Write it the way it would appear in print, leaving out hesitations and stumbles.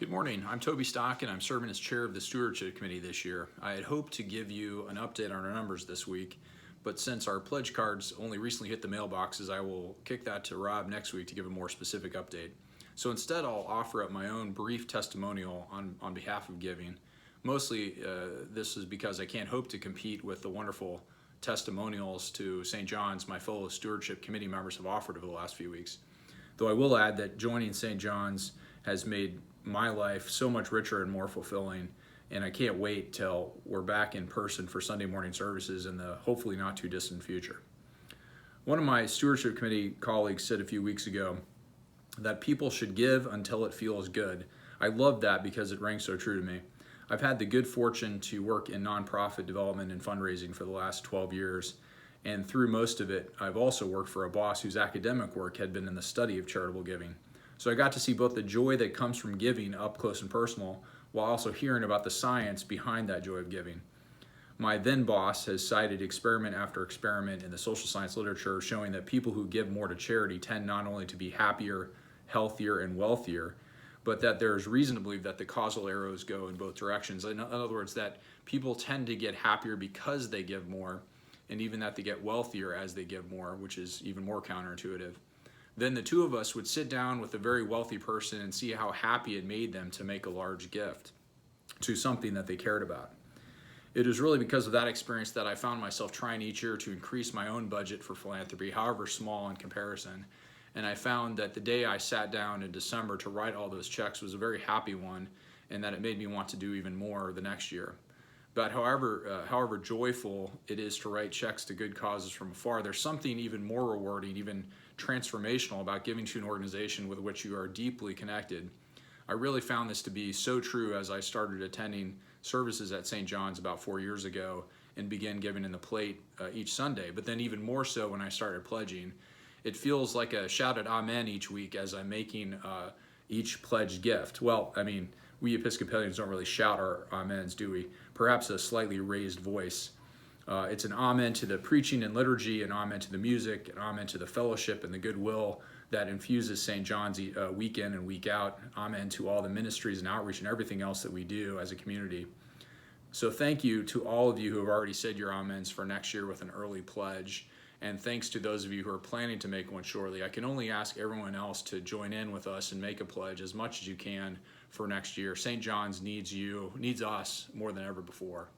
Good morning. I'm Toby and I'm serving as chair of the Stewardship Committee this year. I had hoped to give you an update on our numbers this week, but since our pledge cards only recently hit the mailboxes, I will kick that to Rob next week to give a more specific update. So instead, I'll offer up my own brief testimonial on behalf of giving. Mostly, this is because I can't hope to compete with the wonderful testimonials to St. John's my fellow Stewardship Committee members have offered over the last few weeks. Though I will add that joining St. John's has made my life so much richer and more fulfilling, and I can't wait till we're back in person for Sunday morning services in the hopefully not too distant future. One of my Stewardship Committee colleagues said a few weeks ago that people should give until it feels good. I love that because it rings so true to me. I've had the good fortune to work in nonprofit development and fundraising for the last 12 years, and through most of it, I've also worked for a boss whose academic work had been in the study of charitable giving. So I got to see both the joy that comes from giving up close and personal, while also hearing about the science behind that joy of giving. My then boss has cited experiment after experiment in the social science literature showing that people who give more to charity tend not only to be happier, healthier, and wealthier, but that there's reason to believe that the causal arrows go in both directions. In other words, that people tend to get happier because they give more, and even that they get wealthier as they give more, which is even more counterintuitive. Then the two of us would sit down with a very wealthy person and see how happy it made them to make a large gift to something that they cared about. It is really because of that experience that I found myself trying each year to increase my own budget for philanthropy, however small in comparison. And I found that the day I sat down in December to write all those checks was a very happy one, and that it made me want to do even more the next year. But however joyful it is to write checks to good causes from afar, there's something even more rewarding, even transformational about giving to an organization with which you are deeply connected. I really found this to be so true as I started attending services at St. John's about 4 years ago and began giving in the plate each Sunday, but then even more so when I started pledging. It feels like a shouted amen each week as I'm making each pledged gift. Well, I mean, we Episcopalians don't really shout our amens, do we? Perhaps a slightly raised voice. It's an amen to the preaching and liturgy, an amen to the music, an amen to the fellowship and the goodwill that infuses St. John's week in and week out, amen to all the ministries and outreach and everything else that we do as a community. So thank you to all of you who have already said your amens for next year with an early pledge, and thanks to those of you who are planning to make one shortly. I can only ask everyone else to join in with us and make a pledge as much as you can for next year. St. John's needs you, needs us more than ever before.